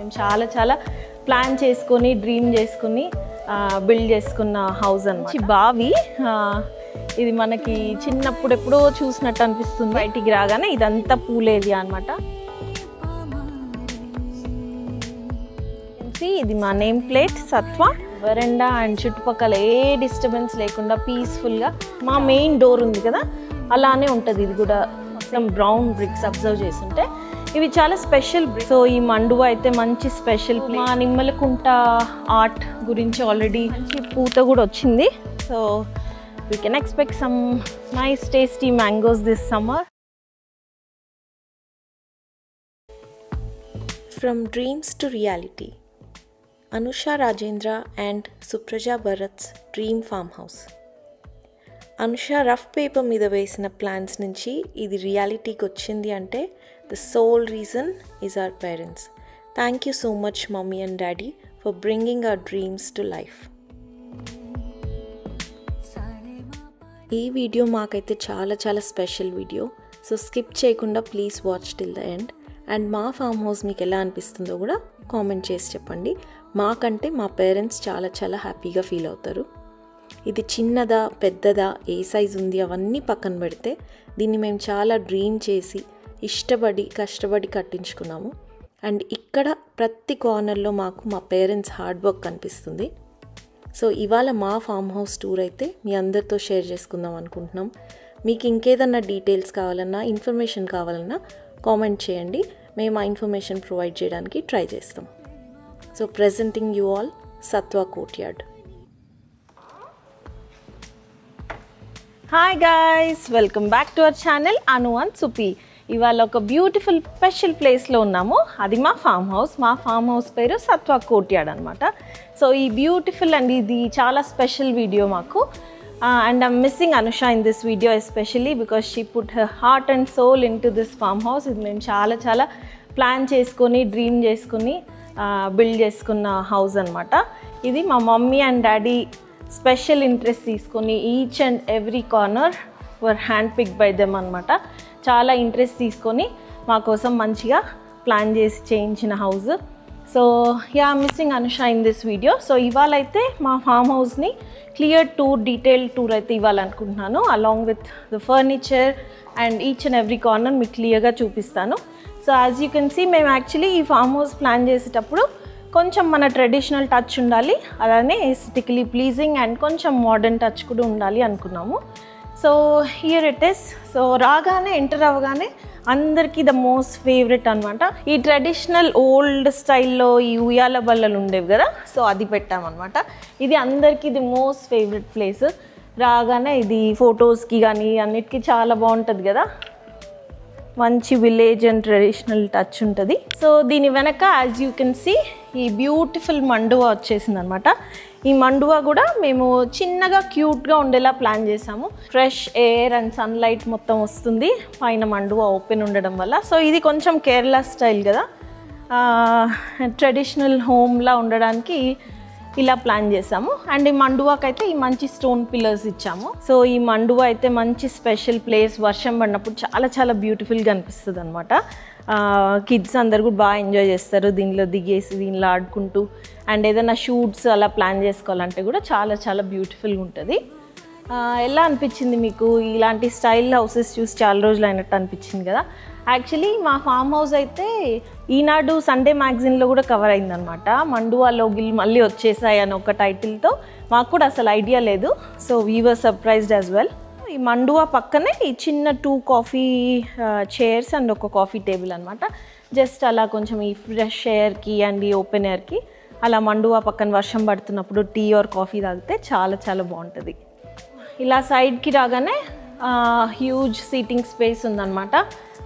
మేము చాలా చాలా ప్లాన్ చేసుకొని డ్రీమ్ చేసుకుని బిల్డ్ చేసుకున్న హౌస్ అన్నమాట. బావి ఇది మనకి చిన్నప్పుడు ఎప్పుడో చూసినట్టు అనిపిస్తుంది. బయటికి రాగానే ఇదంతా పూల్ ఏరియా అనమాట. ఇది మా నేమ్ ప్లేట్ సత్వ. వరండా అండ్ చుట్టుపక్కల ఏ డిస్టర్బెన్స్ లేకుండా పీస్ఫుల్గా మా మెయిన్ డోర్ ఉంది కదా అలానే ఉంటుంది. ఇది కూడా మొత్తం బ్రౌన్ బ్రిక్స్ అబ్జర్వ్ చేస్తుంటే ఇవి చాలా స్పెషల్ బ్రిక్స్. సో ఈ మండువా అయితే మంచి స్పెషల్. మా నిమ్మలకుంట ఆర్ట్ గురించి ఆల్రెడీ పూత కూడా వచ్చింది. So we can expect some nice tasty mangoes this summer. From dreams to reality, Anusha Rajendra and Supraja Bharat's dream farmhouse. Anusha rough paper మీద వేసిన plans నుంచి ఇది రియాలిటీకి వచ్చింది అంటే the sole reason is our parents. Thank you so much mommy and daddy for bringing our dreams to life. ఈ video మాకైతే చాలా చాలా స్పెషల్ వీడియో. సో స్కిప్ చేయకుండా please watch till the end. And మా ఫామ్ హౌస్ మీకు ఎలా అనిపిస్తుందో కూడా కామెంట్ చేసి చెప్పండి. మాకంటే మా పేరెంట్స్ చాలా చాలా హ్యాపీగా ఫీల్ అవుతారు. ఇది చిన్నదా పెద్దదా ఏ సైజు ఉంది అవన్నీ పక్కన పెడితే దీన్ని మేము చాలా డ్రీమ్ చేసి ఇష్టపడి కష్టపడి కట్టించుకున్నాము. అండ్ ఇక్కడ ప్రతి కార్నర్లో మాకు మా పేరెంట్స్ హార్డ్ వర్క్ కనిపిస్తుంది. సో ఇవాళ మా ఫామ్ హౌస్ టూర్ అయితే మీ అందరితో షేర్ చేసుకుందాం అనుకుంటున్నాం. మీకు ఇంకేదన్నా డీటెయిల్స్ కావాలన్నా ఇన్ఫర్మేషన్ కావాలన్నా కామెంట్ చేయండి. మేము ఆ ఇన్ఫర్మేషన్ ప్రొవైడ్ చేయడానికి ట్రై చేస్తాం. So presenting you all Satva Courtyard. Hi guys, welcome back to our channel Anu and Supi. ఇవాళ ఒక బ్యూటిఫుల్ స్పెషల్ ప్లేస్లో ఉన్నాము. అది మా ఫామ్ హౌస్. మా ఫామ్ హౌస్ పేరు సత్వ కోర్ట్యార్డ్ అనమాట. సో ఈ బ్యూటిఫుల్ అండ్ ఇది చాలా స్పెషల్ వీడియో మాకు. And I'm missing Anusha in this video especially because she put her heart and soul into this farm house. ఇది మేము చాలా చాలా ప్లాన్ చేసుకొని డ్రీమ్ చేసుకుని బిల్డ్ చేసుకున్న హౌస్ అనమాట. ఇది మా mummy and daddy special interest తీసుకొని each and every corner were hand pick by them అనమాట. చాలా ఇంట్రెస్ట్ తీసుకొని మా కోసం మంచిగా ప్లాన్ చేసి చేయించిన house. So yeah missing Anusha in this video. So ఇవాళ అయితే మా ఫామ్ హౌస్ని క్లియర్ టూర్, డీటెయిల్ టూర్ అయితే ఇవ్వాలనుకుంటున్నాను. Along with the furniture and each and every corner మీకు క్లియర్గా చూపిస్తాను. So as you can see మేము యాక్చువల్లీ ఈ ఫామ్ హౌస్ ప్లాన్ చేసేటప్పుడు కొంచెం మన ట్రెడిషనల్ టచ్ ఉండాలి, అలానే ఎస్థెటికలీ ప్లీజింగ్ అండ్ కొంచెం మోడర్న్ టచ్ కూడా ఉండాలి అనుకున్నాము. So here it is. So రాగానే ఎంటర్ అవ్వగానే అందరికీ ద మోస్ట్ ఫేవరెట్ అనమాట. ఈ ట్రెడిషనల్ ఓల్డ్ స్టైల్లో ఈ ఉయ్యాల బల్లలు ఉండేవి కదా, సో అది పెట్టామన్నమాట. ఇది అందరికీ ది మోస్ట్ ఫేవరెట్ ప్లేస్. రాగానే ఇది ఫొటోస్కి కానీ అన్నిటికీ చాలా బాగుంటుంది కదా, మంచి విలేజ్ అండ్ ట్రెడిషనల్ టచ్ ఉంటుంది. సో దీని వెనక యాజ్ యూ కెన్ సీ ఈ బ్యూటిఫుల్ మండువా వచ్చేసింది అనమాట. ఈ మండువా కూడా మేము చిన్నగా క్యూట్గా ఉండేలా ప్లాన్ చేసాము. ఫ్రెష్ ఎయిర్ అండ్ సన్లైట్ మొత్తం వస్తుంది పైన మండువా ఓపెన్ ఉండడం వల్ల. సో ఇది కొంచెం కేరళ స్టైల్ కదా, ట్రెడిషనల్ హోమ్లా ఉండడానికి ఇలా ప్లాన్ చేసాము. అండ్ ఈ మండువాకి అయితే ఈ మంచి స్టోన్ పిల్లర్స్ ఇచ్చాము. సో ఈ మండువా అయితే మంచి స్పెషల్ ప్లేస్. వర్షం పడినప్పుడు చాలా చాలా బ్యూటిఫుల్గా అనిపిస్తుంది అనమాట. కిడ్స్ అందరు కూడా బాగా ఎంజాయ్ చేస్తారు దీనిలో దిగేసి దీనిలో ఆడుకుంటూ. అండ్ ఏదైనా షూట్స్ అలా ప్లాన్ చేసుకోవాలంటే కూడా చాలా చాలా బ్యూటిఫుల్గా ఉంటుంది. ఎలా అనిపించింది మీకు? ఇలాంటి స్టైల్ హౌసెస్ చూసి చాలా రోజులు అయినట్టు అనిపించింది కదా. యాక్చువల్లీ మా ఫామ్ హౌస్ అయితే ఈనాడు సండే మ్యాగజైన్లో కూడా కవర్ అయిందనమాట. మండువా లోగిల్ మళ్ళీ వచ్చేసాయి అని ఒక టైటిల్తో. మాకు కూడా అసలు ఐడియా లేదు. So we were surprised as well. ఈ మండువా పక్కనే ఈ చిన్న 2 కాఫీ చైర్స్ అండ్ ఒక కాఫీ టేబుల్ అనమాట. జస్ట్ అలా కొంచెం ఈ ఫ్రెష్ ఎయిర్కి అండ్ ఈ ఓపెన్ ఎయిర్కి అలా మండువా పక్కన వర్షం పడుతున్నప్పుడు టీ ఆర్ కాఫీ తాగితే చాలా చాలా బాగుంటుంది. ఇలా సైడ్కి రాగానే హ్యూజ్ సీటింగ్ స్పేస్ ఉందన్నమాట.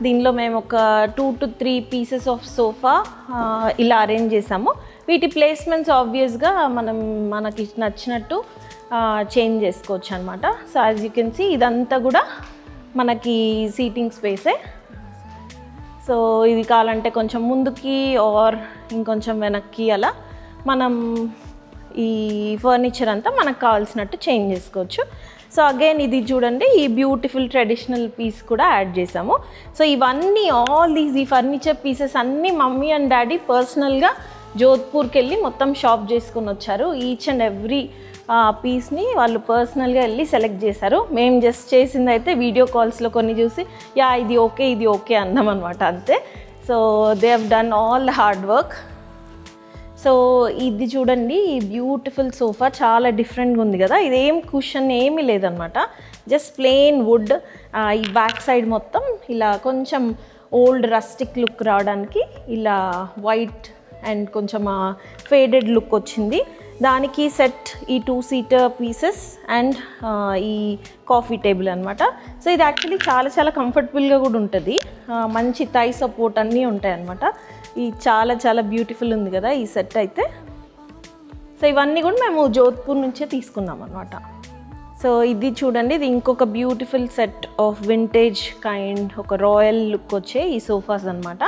దీనిలో మేము ఒక 2 to 3 పీసెస్ ఆఫ్ సోఫా ఇలా అరేంజ్ చేసాము. వీటి ప్లేస్మెంట్స్ ఆబ్వియస్గా మనకి నచ్చినట్టు చేంజ్ చేసుకోవచ్చు అనమాట. So as you can see ఇదంతా కూడా మనకి సీటింగ్ స్పేసే. సో ఇది కావాలంటే కొంచెం ముందుకి ఆర్ ఇంకొంచెం వెనక్కి అలా మనం ఈ ఫర్నిచర్ అంతా మనకు కావాల్సినట్టు చేంజ్ చేసుకోవచ్చు. సో అగైన్ ఇది చూడండి, ఈ బ్యూటిఫుల్ ట్రెడిషనల్ పీస్ కూడా యాడ్ చేసాము. సో ఇవన్నీ ఈ ఫర్నిచర్ పీసెస్ అన్నీ మమ్మీ అండ్ డాడీ పర్సనల్గా జోధ్పూర్కి వెళ్ళి మొత్తం షాప్ చేసుకుని వచ్చారు. ఈచ్ అండ్ ఎవ్రీ పీస్ని వాళ్ళు పర్సనల్గా వెళ్ళి సెలెక్ట్ చేశారు. మేము జస్ట్ చేసింది అయితే వీడియో కాల్స్లో కొన్ని చూసి ఇది ఓకే అన్నాం అనమాట, అంతే. So they have done all the hard work. So ఇది చూడండి, ఈ బ్యూటిఫుల్ సోఫా చాలా డిఫరెంట్గా ఉంది కదా. ఇదేం కుషన్ ఏమీ లేదనమాట, జస్ట్ ప్లెయిన్ వుడ్. ఈ బ్యాక్ సైడ్ మొత్తం ఇలా కొంచెం ఓల్డ్ రస్టిక్ లుక్ రావడానికి ఇలా వైట్ అండ్ కొంచెం ఫేడెడ్ లుక్ వచ్చింది. దానికి సెట్ ఈ 2 సీటర్ పీసెస్ అండ్ ఈ కాఫీ టేబుల్ అనమాట. సో ఇది యాక్చువల్లీ చాలా కంఫర్టబుల్గా కూడా ఉంటుంది, మంచి థై సపోర్ట్ అన్నీ ఉంటాయి అనమాట. ఈ చాలా బ్యూటిఫుల్ ఉంది కదా ఈ సెట్ అయితే. సో ఇవన్నీ కూడా మేము జోధ్పూర్ నుంచే తీసుకున్నాం అనమాట. సో ఇది చూడండి, ఇది ఇంకొక beautiful set of vintage kind, ఒక రాయల్ లుక్ వచ్చే ఈ సోఫాస్ అనమాట.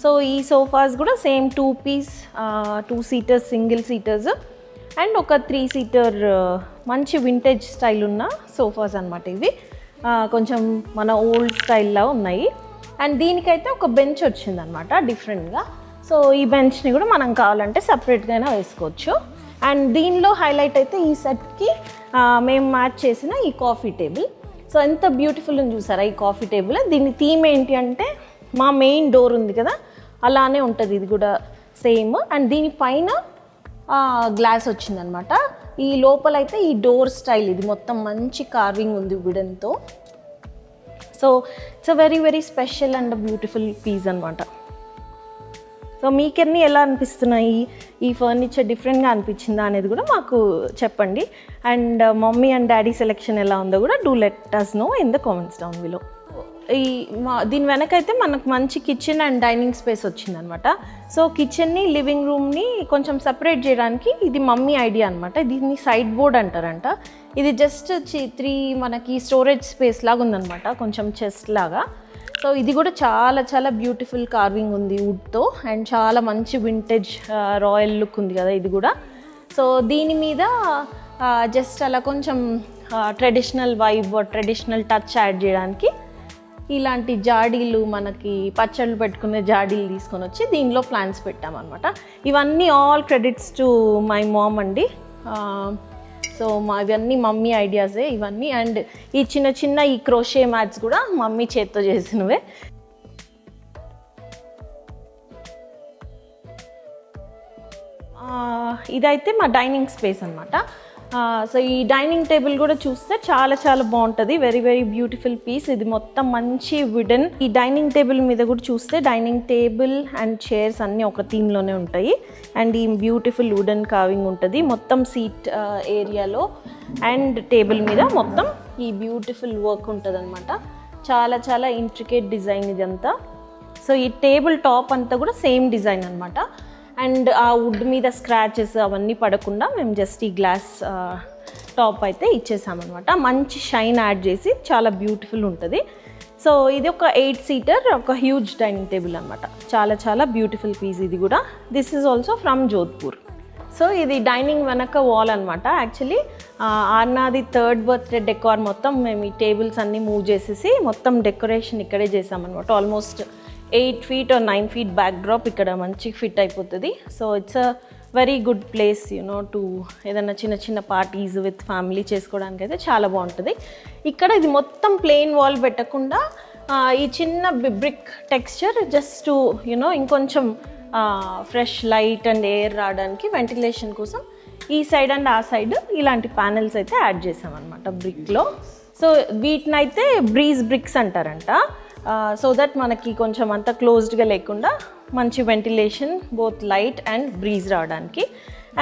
సో ఈ సోఫాస్ కూడా same 2 piece 2 seaters single seaters and ఒక 3 సీటర్ మంచి వింటేజ్ స్టైల్ ఉన్న సోఫాస్ అనమాట. ఇవి కొంచెం మన ఓల్డ్ స్టైల్లా ఉన్నాయి. అండ్ దీనికైతే ఒక బెంచ్ వచ్చిందనమాట డిఫరెంట్గా. సో ఈ బెంచ్ని కూడా మనం కావాలంటే సపరేట్గా అయినా వేసుకోవచ్చు. అండ్ దీనిలో హైలైట్ అయితే ఈ సెట్కి మేము మ్యాచ్ చేసిన ఈ కాఫీ టేబుల్. సో ఎంత బ్యూటిఫుల్ ఉంది చూసారా ఈ కాఫీ టేబుల్. దీని థీమ్ ఏంటి అంటే మా మెయిన్ డోర్ ఉంది కదా అలానే ఉంటుంది ఇది కూడా సేమ్. అండ్ దీనిపైన గ్లాస్ వచ్చిందనమాట. ఈ లోపలైతే ఈ డోర్ స్టైల్ ఇది మొత్తం మంచి కార్వింగ్ ఉంది వుడెన్తో. So it's a very special and beautiful piece అనమాట. సో మీకన్నీ ఎలా అనిపిస్తున్నాయి, ఈ ఫర్నిచర్ డిఫరెంట్గా అనిపించిందా అనేది కూడా మాకు చెప్పండి. And mummy and daddy selection ఎలా ఉందో కూడా do let us know in the comments down below. దీని వెనకైతే మనకు మంచి కిచెన్ అండ్ డైనింగ్ స్పేస్ వచ్చిందనమాట. సో కిచెన్ని లివింగ్ రూమ్ని కొంచెం సపరేట్ చేయడానికి ఇది మమ్మీ ఐడియా అనమాట. దీన్ని సైడ్ బోర్డ్ అంటారంట. ఇది జస్ట్ 3 మనకి స్టోరేజ్ స్పేస్ లాగా ఉందనమాట, కొంచెం చెస్ట్ లాగా. సో ఇది కూడా చాలా బ్యూటిఫుల్ కార్వింగ్ ఉంది వుడ్తో అండ్ చాలా మంచి వింటేజ్ రాయల్ లుక్ ఉంది కదా ఇది కూడా. సో దీని మీద జస్ట్ అలా కొంచెం traditional vibe, traditional touch add చేయడానికి ఇలాంటి జాడీలు, మనకి పచ్చళ్ళు పెట్టుకునే జాడీలు తీసుకొని వచ్చి దీనిలో ప్లాంట్స్ పెట్టామన్నమాట. ఇవన్నీ all credits to my ma'am అండి. సో ఇవన్నీ మమ్మీ ఐడియాసే ఇవన్నీ. అండ్ ఈ చిన్న ఈ క్రోషే మ్యాట్స్ కూడా మమ్మీ చేత్తో చేసినవే. ఇదైతే మా డైనింగ్ స్పేస్ అనమాట. సో ఈ డైనింగ్ టేబుల్ కూడా చూస్తే చాలా బాగుంటుంది, వెరీ బ్యూటిఫుల్ పీస్. ఇది మొత్తం మంచి వుడెన్. ఈ డైనింగ్ టేబుల్ మీద కూడా చూస్తే డైనింగ్ టేబుల్ అండ్ చైర్స్ అన్నీ ఒక థీమ్లోనే ఉంటాయి. అండ్ ఈ బ్యూటిఫుల్ వుడెన్ కార్వింగ్ ఉంటుంది మొత్తం సీట్ ఏరియాలో. అండ్ టేబుల్ మీద మొత్తం ఈ బ్యూటిఫుల్ వర్క్ ఉంటుంది అనమాట. చాలా ఇంట్రికేట్ డిజైన్ ఇదంతా. సో ఈ టేబుల్ టాప్ అంతా కూడా సేమ్ డిజైన్ అనమాట. అండ్ ఆ వుడ్ మీద స్క్రాచెస్ అవన్నీ పడకుండా మేము జస్ట్ ఈ గ్లాస్ టాప్ అయితే ఇచ్చేసామన్నమాట. మంచి షైన్ యాడ్ చేసి చాలా బ్యూటిఫుల్ ఉంటుంది. సో ఇది ఒక 8 సీటర్ ఒక హ్యూజ్ డైనింగ్ టేబుల్ అనమాట. చాలా బ్యూటిఫుల్ పీస్ ఇది కూడా. This is also from Jodhpur. So ఇది డైనింగ్ వెనక వాల్ అనమాట. యాక్చువల్లీ ఆర్నాది 3rd బర్త్డే డెకార్ మొత్తం మేము ఈ టేబుల్స్ అన్నీ మూవ్ చేసేసి మొత్తం డెకరేషన్ ఇక్కడే చేసామన్నమాట. Almost 8 feet or 9 feet back drop ఇక్కడ మంచి ఫిట్ అయిపోతుంది. So it's a very good place to ఏదైనా చిన్న పార్టీస్ విత్ ఫ్యామిలీ చేసుకోవడానికి అయితే చాలా బాగుంటుంది. ఇక్కడ ఇది మొత్తం ప్లెయిన్ వాల్ పెట్టకుండా ఈ చిన్న బ్రిక్ టెక్స్చర్ జస్ట్ ఇంకొంచెం ఫ్రెష్ లైట్ అండ్ ఎయిర్ రావడానికి వెంటిలేషన్ కోసం ఈ సైడ్ అండ్ ఆ సైడ్ ఇలాంటి ప్యానెల్స్ అయితే యాడ్ చేసామన్నమాట బ్రిక్లో. సో వీటినైతే బ్రీజ్ బ్రిక్స్ అంటారంట. సో దట్ మనకి కొంచెం అంత క్లోజ్డ్గా లేకుండా మంచి ventilation, both light and breeze రావడానికి.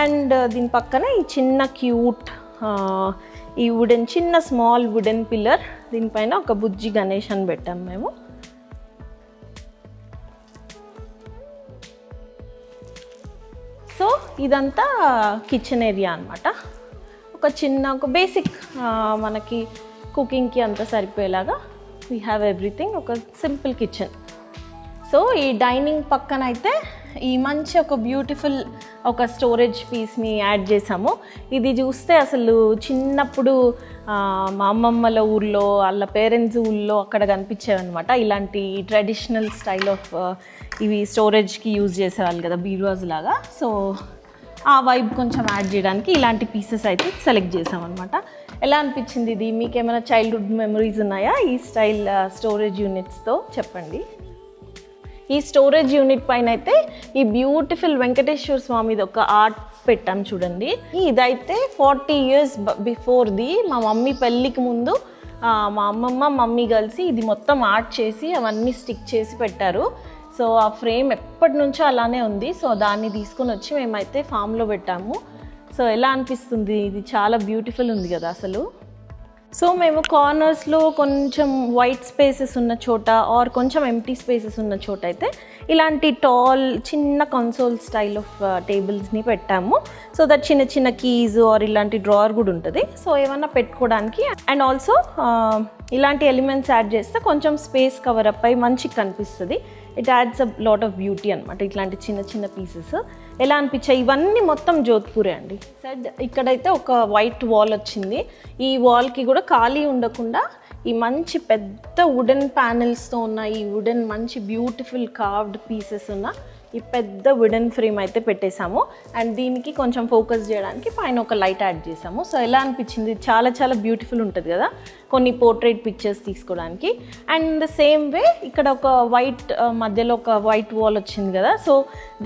అండ్ దీని పక్కన ఈ చిన్న క్యూట్ ఈ వుడెన్ స్మాల్ వుడెన్ పిల్లర్, దీనిపైన ఒక బుజ్జి గణేష్ అని పెట్టాం మేము. సో ఇదంతా కిచెన్ ఏరియా అనమాట. ఒక బేసిక్ మనకి కుకింగ్కి అంతా సరిపోయేలాగా వీ హ్యావ్ ఎవ్రీథింగ్, ఒక సింపుల్ కిచెన్. సో ఈ డైనింగ్ పక్కన అయితే ఈ మంచి ఒక బ్యూటిఫుల్ ఒక స్టోరేజ్ పీస్ని యాడ్ చేసాము. ఇది చూస్తే అసలు చిన్నప్పుడు మా అమ్మమ్మల ఊర్లో వాళ్ళ పేరెంట్స్ ఊళ్ళో అక్కడ కనిపించేవన్నమాట. ఇలాంటి ట్రెడిషనల్ స్టైల్ ఆఫ్ ఇవి స్టోరేజ్కి యూజ్ చేసేవాళ్ళు కదా, బీరువాజ్ లాగా. సో ఆ వైబ్ కొంచెం యాడ్ చేయడానికి ఇలాంటి పీసెస్ అయితే సెలెక్ట్ చేసామన్నమాట. ఎలా అనిపించింది ఇది? మీకు ఏమైనా చైల్డ్హుడ్ మెమరీస్ ఉన్నాయా ఈ స్టైల్ స్టోరేజ్ యూనిట్స్తో? చెప్పండి. ఈ స్టోరేజ్ యూనిట్ పైన అయితే ఈ బ్యూటిఫుల్ వెంకటేశ్వర స్వామిది ఒక ఆర్ట్ పెట్టాం చూడండి. ఇదైతే 40 years బిఫోర్ది. మా మమ్మీ పెళ్ళికి ముందు మా అమ్మమ్మ మమ్మీ కలిసి ఇది మొత్తం ఆర్ట్ చేసి అవన్నీ స్టిక్ చేసి పెట్టారు. సో ఆ ఫ్రేమ్ ఎప్పటి నుంచో అలానే ఉంది. సో దాన్ని తీసుకొని వచ్చి మేమైతే ఫామ్లో పెట్టాము. సో ఎలా అనిపిస్తుంది? ఇది చాలా బ్యూటిఫుల్ ఉంది కదా అసలు. సో మేము కార్నర్స్లో కొంచెం వైట్ స్పేసెస్ ఉన్న చోట ఆర్ కొంచెం ఎంప్టీ స్పేసెస్ ఉన్న చోట అయితే ఇలాంటి టాల్ చిన్న కన్సోల్ స్టైల్ ఆఫ్ టేబుల్స్ని పెట్టాము. సో దట్ చిన్న చిన్న కీస్ ఆర్ ఇలాంటి డ్రావర్ కూడా ఉంటుంది. సో ఏమన్నా పెట్టుకోవడానికి. అండ్ ఆల్సో ఇలాంటి ఎలిమెంట్స్ యాడ్ చేస్తే కొంచెం స్పేస్ కవర్ అప్ అయి మంచిగా కనిపిస్తుంది. It adds a lot of beauty అనమాట. ఇట్లాంటి చిన్న చిన్న పీసెస్ ఎలా అనిపించాయి? ఇవన్నీ మొత్తం జోధ్పూరే అండి. సైడ్ ఇక్కడైతే ఒక వైట్ వాల్ వచ్చింది. ఈ వాల్కి కూడా ఖాళీ ఉండకుండా ఈ మంచి పెద్ద వుడెన్ ప్యానెల్స్తో ఉన్న ఈ వుడెన్ మంచి బ్యూటిఫుల్ కార్వ్డ్ పీసెస్ ఉన్న ఈ పెద్ద వుడెన్ ఫ్రేమ్ అయితే పెట్టేశాము. అండ్ దీనికి కొంచెం ఫోకస్ చేయడానికి పైన ఒక లైట్ యాడ్ చేసాము. సో ఎలా అనిపించింది? చాలా చాలా బ్యూటిఫుల్ ఉంటుంది కదా కొన్ని పోర్ట్రేట్ పిక్చర్స్ తీసుకోవడానికి. అండ్ ద సేమ్ వే ఇక్కడ ఒక వైట్ మధ్యలో ఒక వైట్ వాల్ వచ్చింది కదా. సో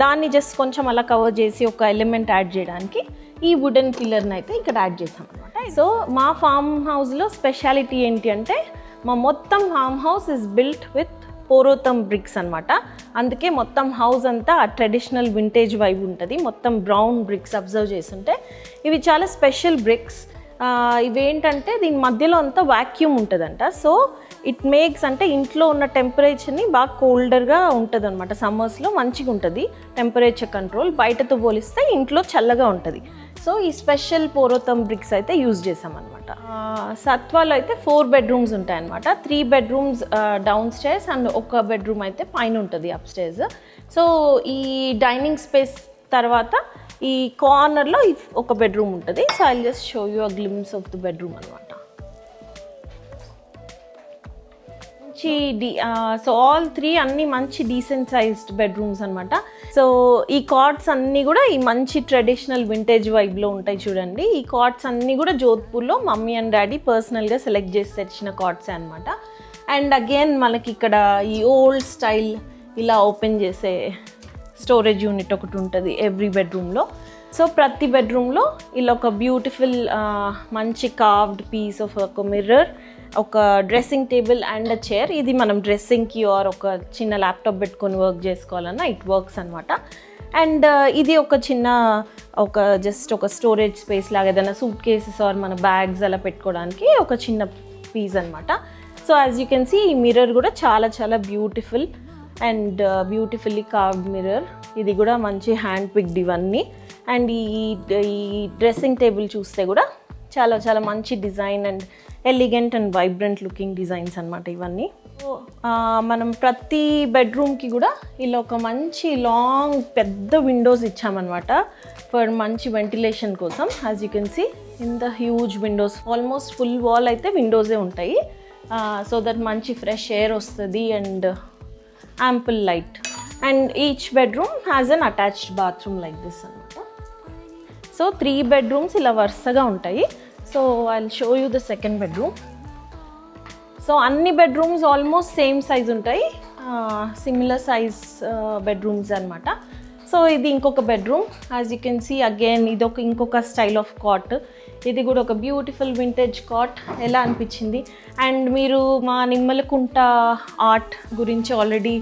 దాన్ని జస్ట్ కొంచెం అలా కవర్ చేసి ఒక ఎలిమెంట్ యాడ్ చేయడానికి ఈ వుడెన్ పిల్లర్ని అయితే ఇక్కడ యాడ్ చేసాం అనమాట. సో మా ఫామ్ హౌస్లో స్పెషాలిటీ ఏంటి అంటే మా మొత్తం farm house is built with Porotherm bricks అనమాట. అందుకే మొత్తం హౌస్ అంతా ట్రెడిషనల్ వింటేజ్ వైబ్ ఉంటుంది. మొత్తం బ్రౌన్ బ్రిక్స్ అబ్జర్వ్ చేస్తుంటే ఇవి చాలా స్పెషల్ బ్రిక్స్. ఇవేంటంటే దీని మధ్యలో అంతా వాక్యూమ్ ఉంటుందంట. సో ఇట్ మేక్స్ అంటే ఇంట్లో ఉన్న టెంపరేచర్ని బాగా కోల్డర్గా ఉంటుంది అనమాట. సమ్మర్స్లో మంచిగా ఉంటుంది టెంపరేచర్ కంట్రోల్. బయటతో పోలిస్తే ఇంట్లో చల్లగా ఉంటుంది. సో ఈ స్పెషల్ పోరోతమ్ బ్రిక్స్ అయితే యూజ్ చేసామన్నమాట. సత్వాలో అయితే 4 bedrooms ఉంటాయన్నమాట. 3 bedrooms డౌన్ స్టేర్స్ అండ్ ఒక బెడ్రూమ్ అయితే పైన ఉంటుంది అప్ స్టేర్స్. సో ఈ డైనింగ్ స్పేస్ తర్వాత ఈ కార్నర్లో ఒక బెడ్రూమ్ ఉంటుంది. So I just show you a glimpse of the bedroom అనమాట. సో ఆల్ 3 అన్ని మంచి డీసెంట్ సైజ్డ్ బెడ్రూమ్స్ అనమాట. సో ఈ కార్డ్స్ అన్నీ కూడా ఈ మంచి ట్రెడిషనల్ వింటేజ్ వైబ్లో ఉంటాయి చూడండి. ఈ కార్డ్స్ అన్నీ కూడా జోధ్పూర్లో మమ్మీ అండ్ డాడీ పర్సనల్గా సెలెక్ట్ చేసి తెచ్చిన కార్డ్సే అనమాట. అండ్ అగైన్ మనకి ఇక్కడ ఈ ఓల్డ్ స్టైల్ ఇలా ఓపెన్ చేసే స్టోరేజ్ యూనిట్ ఒకటి ఉంటుంది ఎవ్రీ బెడ్రూమ్లో. సో ప్రతి బెడ్రూమ్లో ఇలా ఒక బ్యూటిఫుల్ మంచి కార్వ్డ్ పీస్ ఆఫ్ ఒక మిర్రర్, ఒక డ్రెస్సింగ్ టేబుల్ అండ్ చైర్. ఇది మనం డ్రెస్సింగ్కి ఆర్ ఒక చిన్న ల్యాప్టాప్ పెట్టుకొని వర్క్ చేసుకోవాలన్నా ఇట్ వర్క్స్ అనమాట. అండ్ ఇది ఒక చిన్న జస్ట్ ఒక స్టోరేజ్ స్పేస్ లాగా ఏదైనా సూట్ కేసెస్ ఆర్ మన బ్యాగ్స్ అలా పెట్టుకోవడానికి ఒక చిన్న పీస్ అనమాట. So as you can see ఈ మిర్రర్ కూడా చాలా చాలా beautiful and beautifully carved mirror. ఇది కూడా మంచి హ్యాండ్ పిక్డ్ ఇవన్నీ. అండ్ ఈ డ్రెస్సింగ్ టేబుల్ చూస్తే కూడా చాలా చాలా మంచి design and elegant and vibrant looking designs అనమాట ఇవన్నీ. మనం ప్రతి బెడ్రూమ్కి కూడా ఇలా ఒక మంచి లాంగ్ పెద్ద విండోస్ ఇచ్చామన్నమాట ఫర్ మంచి వెంటిలేషన్ కోసం. As you can see in the huge windows, almost full wall అయితే విండోసే ఉంటాయి. సో దట్ మంచి ఫ్రెష్ ఎయిర్ వస్తుంది and ample light. And each bedroom has an attached bathroom like this అనమాట. సో 3 bedrooms ఇలా వరుసగా ఉంటాయి. So I will show you the second bedroom. So అన్ని బెడ్రూమ్స్ ఆల్మోస్ట్ సేమ్ సైజ్ ఉంటాయి, similar size bedrooms అనమాట. So ఇది ఇంకొక bedroom. As you can see again ఇది ఇంకొక స్టైల్ ఆఫ్ కాట్. ఇది కూడా ఒక బ్యూటిఫుల్ వింటేజ్ కాట్. ఎలా అనిపించింది? అండ్ మీరు మా నిమ్మలకుంట ఆర్ట్ గురించి ఆల్రెడీ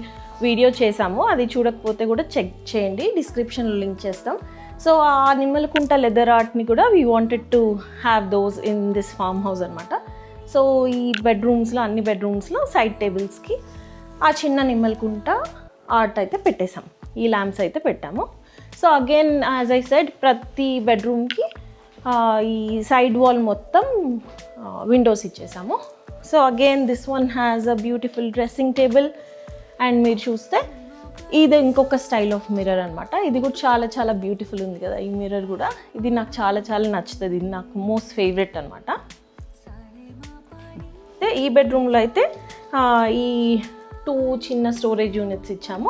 వీడియో చేసాము, అది చూడకపోతే కూడా చెక్ చేయండి, డిస్క్రిప్షన్లో లింక్ చేస్తాం. సో ఆ నిమ్మలకుంట లెదర్ ఆర్ట్ని కూడా we wanted to have those in this farm house అనమాట. సో ఈ బెడ్రూమ్స్లో అన్ని బెడ్రూమ్స్లో సైడ్ టేబుల్స్కి ఆ చిన్న నిమ్మలకుంట ఆర్ట్ అయితే పెట్టేసాం, ఈ ల్యాంప్స్ అయితే పెట్టాము. So again as I said ప్రతి బెడ్రూమ్కి ఈ సైడ్ వాల్ మొత్తం విండోస్ ఇచ్చేసాము. So again this one has a beautiful dressing table. And మీరు చూస్తే ఇది ఇంకొక స్టైల్ ఆఫ్ మిర్రర్ అనమాట. ఇది కూడా చాలా చాలా బ్యూటిఫుల్ ఉంది కదా ఈ మిర్రర్ కూడా. ఇది నాకు చాలా చాలా నచ్చుతుంది, ఇది నాకు మోస్ట్ ఫేవరెట్ అనమాట. అయితే ఈ బెడ్రూమ్లో అయితే ఈ 2 చిన్న స్టోరేజ్ యూనిట్స్ ఇచ్చాము.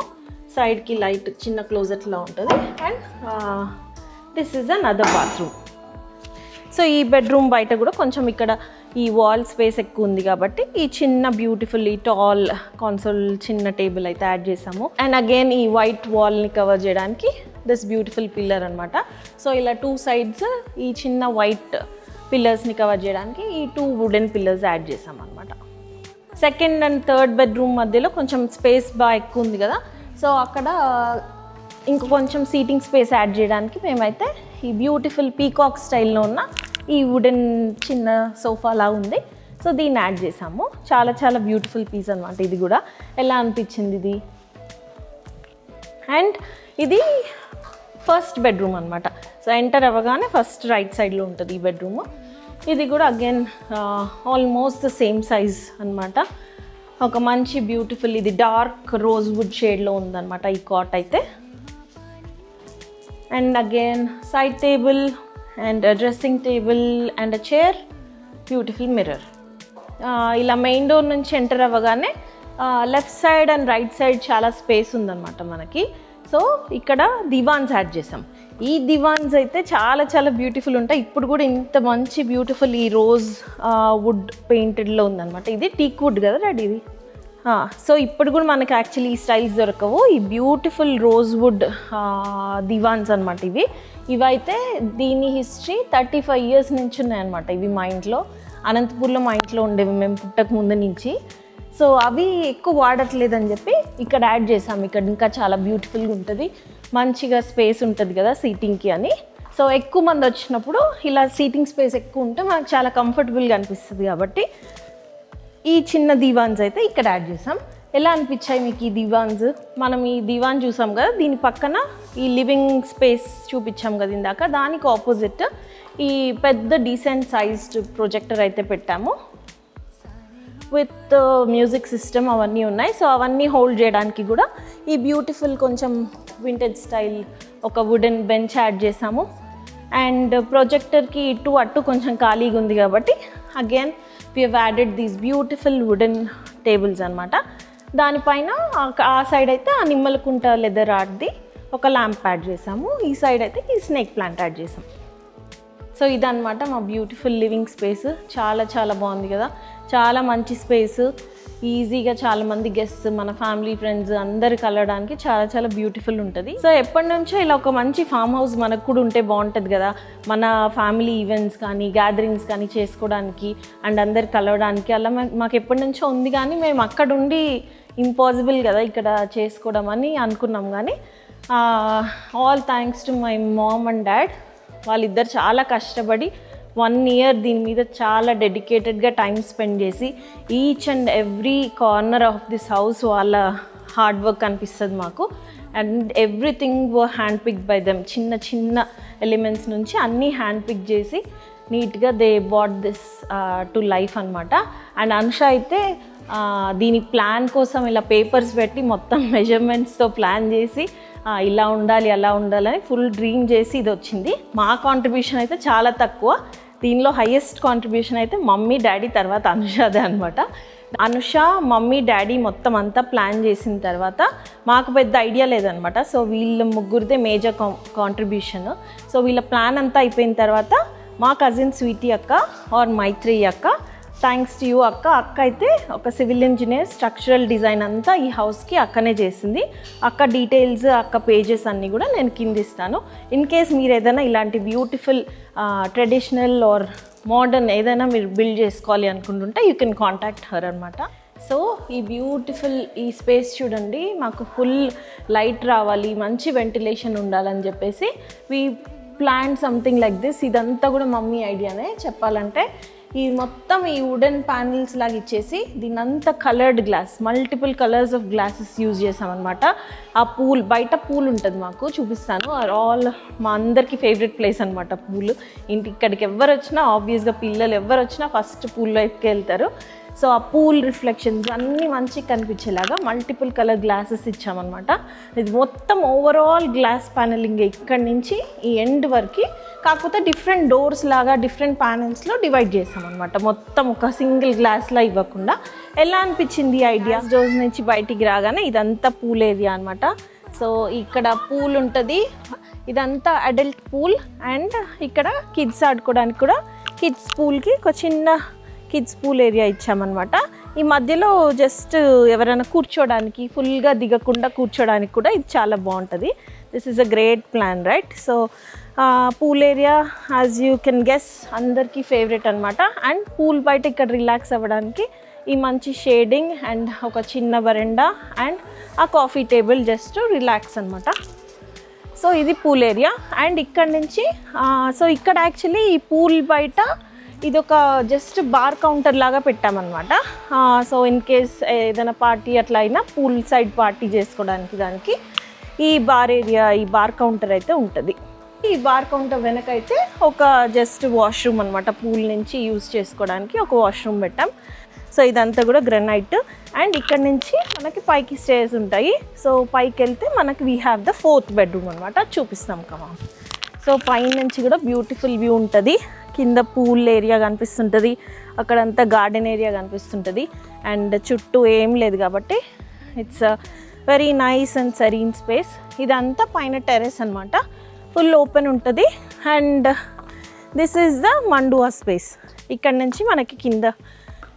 సైడ్కి లైట్ చిన్న క్లోజెట్లా ఉంటుంది. And this is another bathroom. So ఈ బెడ్రూమ్ బయట కూడా కొంచెం ఇక్కడ ఈ వాల్ స్పేస్ ఎక్కువ ఉంది కాబట్టి ఈ చిన్న బ్యూటిఫుల్ ఈ టాల్ కాన్సోల్ చిన్న టేబుల్ అయితే యాడ్ చేసాము. అండ్ అగైన్ ఈ వైట్ వాల్ని కవర్ చేయడానికి దిస్ బ్యూటిఫుల్ పిల్లర్ అనమాట. సో ఇలా 2 సైడ్స్ ఈ చిన్న వైట్ పిల్లర్స్ని కవర్ చేయడానికి ఈ 2 వుడెన్ పిల్లర్స్ యాడ్ చేసాం అనమాట. సెకండ్ అండ్ థర్డ్ బెడ్రూమ్ మధ్యలో కొంచెం స్పేస్ బాగా ఎక్కువ ఉంది కదా, సో అక్కడ ఇంక కొంచెం సీటింగ్ స్పేస్ యాడ్ చేయడానికి మేమైతే ఈ బ్యూటిఫుల్ పీకాక్ స్టైల్లో ఉన్న ఈ వుడెన్ చిన్న సోఫాలా ఉంది, సో దీన్ని యాడ్ చేసాము. చాలా చాలా బ్యూటిఫుల్ పీస్ అనమాట. ఇది కూడా ఎలా అనిపించింది ఇది. అండ్ ఇది ఫస్ట్ బెడ్రూమ్ అనమాట. సో ఎంటర్ అవ్వగానే ఫస్ట్ రైట్ సైడ్లో ఉంటుంది ఈ బెడ్రూమ్. ఇది కూడా again almost the same size అనమాట. ఒక మంచి బ్యూటిఫుల్ ఇది డార్క్ రోజ్ వుడ్ షేడ్లో ఉందన్నమాట ఈ కాట్ అయితే. And again side table and dressing table and a chair, beautiful mirror. ఇలా మెయిన్ డోర్ నుంచి ఎంటర్ అవ్వగానే left side and right side చాలా స్పేస్ ఉందన్నమాట మనకి. సో ఇక్కడ దివాన్స్ యాడ్ చేసాం. ఈ దివాన్స్ అయితే చాలా చాలా బ్యూటిఫుల్ ఉంటాయి. ఇప్పుడు కూడా ఇంత మంచి బ్యూటిఫుల్ ఈ రోజ్ వుడ్ పెయింటెడ్లో ఉందన్నమాట. ఇది టీక్ వుడ్ కదా డాడీ ఇది. సో ఇప్పుడు కూడా మనకి యాక్చువల్లీ ఈ స్టైల్స్ దొరకవు. ఈ బ్యూటిఫుల్ రోజ్ వుడ్ దివాన్స్ అనమాట ఇవి. ఇవైతే దీని హిస్టరీ 35 years నుంచి ఉన్నాయన్నమాట. ఇవి మా ఇంట్లో అనంతపూర్లో మా ఇంట్లో ఉండేవి మేము పుట్టక ముందు నుంచి. సో అవి ఎక్కువ వాడట్లేదని చెప్పి ఇక్కడ యాడ్ చేసాము. ఇక్కడ ఇంకా చాలా బ్యూటిఫుల్గా ఉంటుంది, మంచిగా స్పేస్ ఉంటుంది కదా సీటింగ్కి అని. సో ఎక్కువ మంది వచ్చినప్పుడు ఇలా సీటింగ్ స్పేస్ ఎక్కువ ఉంటే మనకు చాలా కంఫర్టబుల్గా అనిపిస్తుంది కాబట్టి ఈ చిన్న దివాన్స్ అయితే ఇక్కడ యాడ్ చేసాం. ఎలా అనిపించాయి మీకు ఈ దివాన్స్? మనం ఈ దివాన్ చూసాం కదా, దీని పక్కన ఈ లివింగ్ స్పేస్ చూపించాం కదా ఇందాక, దానికి ఆపోజిట్ ఈ పెద్ద డీసెంట్ సైజ్డ్ ప్రొజెక్టర్ అయితే పెట్టాము విత్ మ్యూజిక్ సిస్టమ్ అవన్నీ ఉన్నాయి. సో అవన్నీ హోల్డ్ చేయడానికి కూడా ఈ బ్యూటిఫుల్ కొంచెం వింటేజ్ స్టైల్ ఒక వుడెన్ బెంచ్ యాడ్ చేసాము. అండ్ ప్రొజెక్టర్కి ఇటు అటు కొంచెం ఖాళీగా ఉంది కాబట్టి again we have added these beautiful wooden tables అనమాట. దానిపైన ఆ సైడ్ అయితే ఆ నిమ్మలకుంట లెదర్ ఆర్ట్ది ఒక ల్యాంప్ యాడ్ చేసాము. ఈ సైడ్ అయితే ఈ స్నేక్ ప్లాంట్ యాడ్ చేసాం. సో ఇదన్నమాట మా బ్యూటిఫుల్ లివింగ్ స్పేస్. చాలా చాలా బాగుంది కదా, చాలా మంచి స్పేస్. ఈజీగా చాలామంది గెస్ట్స్ మన ఫ్యామిలీ ఫ్రెండ్స్ అందరు కలవడానికి చాలా చాలా బ్యూటిఫుల్ ఉంటుంది. సో ఎప్పటి నుంచో ఇలా ఒక మంచి ఫామ్ హౌస్ మనకు కూడా ఉంటే బాగుంటుంది కదా, మన ఫ్యామిలీ ఈవెంట్స్ కానీ గ్యాదరింగ్స్ కానీ చేసుకోవడానికి అండ్ అందరు కలవడానికి. అలా మాకు ఎప్పటి నుంచో ఉంది కానీ మేము అక్కడ ఉండి ఇంపాసిబుల్ కదా ఇక్కడ చేసుకోవడం అని అనుకున్నాం. కానీ all thanks to my mom and dad. వాళ్ళిద్దరు చాలా కష్టపడి 1 year దీని మీద చాలా డెడికేటెడ్గా టైం స్పెండ్ చేసి each and every corner of this house వాళ్ళ హార్డ్ వర్క్ అనిపిస్తుంది మాకు. And everything hand pick by them. చిన్న చిన్న ఎలిమెంట్స్ నుంచి అన్నీ హ్యాండ్ పిక్ చేసి నీట్గా they bought this to life అనమాట. అండ్ అనుష అయితే దీని ప్లాన్ కోసం ఇలా పేపర్స్ పెట్టి మొత్తం మెజర్మెంట్స్తో ప్లాన్ చేసి ఇలా ఉండాలి అలా ఉండాలని ఫుల్ డ్రీమ్ చేసి ఇది వచ్చింది. మా కాంట్రిబ్యూషన్ అయితే చాలా తక్కువ. దీనిలో హైయెస్ట్ కాంట్రిబ్యూషన్ అయితే మమ్మీ డాడీ తర్వాత అనుషదే అనమాట. అనుష మమ్మీ డాడీ మొత్తం అంతా ప్లాన్ చేసిన తర్వాత మాకు పెద్ద ఐడియా లేదనమాట. సో వీళ్ళ ముగ్గురిదే మేజర్ కాంట్రిబ్యూషన్. సో వీళ్ళ ప్లాన్ అంతా అయిపోయిన తర్వాత మా కజిన్ స్వీటీ అక్క ఆర్ మైత్రి అక్క, థ్యాంక్స్ టు యూ అక్క. అక్క అయితే ఒక సివిల్ ఇంజనీర్, స్ట్రక్చరల్ డిజైన్ అంతా ఈ హౌస్కి అక్కనే చేసింది. అక్క డీటెయిల్స్ అక్క పేజెస్ అన్నీ కూడా నేను కింద ఇస్తాను. ఇన్ కేస్ మీరు ఏదైనా ఇలాంటి బ్యూటిఫుల్ ట్రెడిషనల్ ఆర్ మోడర్న్ ఏదైనా మీరు బిల్డ్ చేసుకోవాలి అనుకుంటుంటే యూ కెన్ కాంటాక్ట్ హర్ అనమాట. సో ఈ బ్యూటిఫుల్ ఈ స్పేస్ చూడండి, మాకు ఫుల్ లైట్ రావాలి, మంచి వెంటిలేషన్ ఉండాలని చెప్పేసి we plan something like this. ఇదంతా కూడా మమ్మీ ఐడియానే చెప్పాలంటే. ఈ మొత్తం ఈ వుడెన్ ప్యానెల్స్ లాగా ఇచ్చేసి దీనంతా coloured glass, multiple colours of glasses use చేసామన్నమాట. ఆ పూల్ బయట పూల్ ఉంటుంది మాకు, చూపిస్తాను. ఆల్ మా అందరికీ ఫేవరెట్ ప్లేస్ అనమాట పూల్. ఇక్కడికి ఎవరు వచ్చినా ఆబ్వియస్గా పిల్లలు ఎవరు వచ్చినా ఫస్ట్ పూల్లో ఎక్కి వెళ్తారు. సో ఆ పూల్ రిఫ్లెక్షన్స్ అన్నీ మంచిగా కనిపించేలాగా మల్టిపుల్ కలర్ గ్లాసెస్ ఇచ్చామన్నమాట. ఇది మొత్తం ఓవరాల్ గ్లాస్ ప్యానలింగ్ ఇక్కడి నుంచి ఈ ఎండ్ వరకు, కాకపోతే డిఫరెంట్ డోర్స్ లాగా డిఫరెంట్ ప్యానెల్స్లో డివైడ్ చేసామన్నమాట. మొత్తం ఒక సింగిల్ గ్లాస్లా ఇవ్వకుండా. ఎలా అనిపించింది ఐడియా? డోర్స్ నుంచి బయటికి రాగానే ఇదంతా పూల్ ఏరియా అనమాట. సో ఇక్కడ పూల్ ఉంటుంది, ఇదంతా అడల్ట్ పూల్, అండ్ ఇక్కడ కిడ్స్ ఆడుకోవడానికి కూడా కిడ్స్ పూల్కి ఒక చిన్న కిడ్స్ పూల్ ఏరియా ఇచ్చామన్నమాట. ఈ మధ్యలో జస్ట్ ఎవరైనా కూర్చోడానికి, ఫుల్గా దిగకుండా కూర్చోడానికి కూడా ఇది చాలా బాగుంటుంది. This is a great plan, right? So pool area as you can guess అందరికీ ఫేవరెట్ అనమాట. అండ్ పూల్ బయట ఇక్కడ రిలాక్స్ అవ్వడానికి ఈ మంచి షేడింగ్ అండ్ ఒక చిన్న వరండా అండ్ ఆ కాఫీ టేబుల్ జస్ట్ రిలాక్స్ అనమాట. సో ఇది పూల్ ఏరియా. అండ్ ఇక్కడ నుంచి సో ఇక్కడ యాక్చువల్లీ ఈ పూల్ బయట ఇది ఒక జస్ట్ బార్ కౌంటర్ లాగా పెట్టామన్నమాట. సో ఇన్ కేస్ ఏదైనా పార్టీ అట్లా అయినా పూల్ సైడ్ పార్టీ చేసుకోవడానికి దానికి ఈ బార్ ఏరియా, ఈ బార్ కౌంటర్ అయితే ఉంటుంది. ఈ బార్ కౌంటర్ వెనకైతే ఒక జస్ట్ వాష్రూమ్ అనమాట, పూల్ నుంచి యూజ్ చేసుకోవడానికి ఒక వాష్రూమ్ పెట్టాం. సో ఇదంతా కూడా గ్రనైట్. అండ్ ఇక్కడ నుంచి మనకి పైకి స్టేర్స్ ఉంటాయి. సో పైకి వెళ్తే మనకి we have the 4th bedroom అనమాట, చూపిస్తాం కదా. సో పై నుంచి కూడా బ్యూటిఫుల్ వ్యూ ఉంటుంది. కింద పూల్ ఏరియా కనిపిస్తుంటుంది, అక్కడంతా గార్డెన్ ఏరియా కనిపిస్తుంటుంది. అండ్ చుట్టూ ఏం లేదు కాబట్టి it's very nice and serene space. ఇదంతా పైన టెర్రస్ అనమాట, ఫుల్ ఓపెన్ ఉంటుంది. అండ్ దిస్ ఈజ్ ద మండువా స్పేస్. ఇక్కడ నుంచి మనకి కింద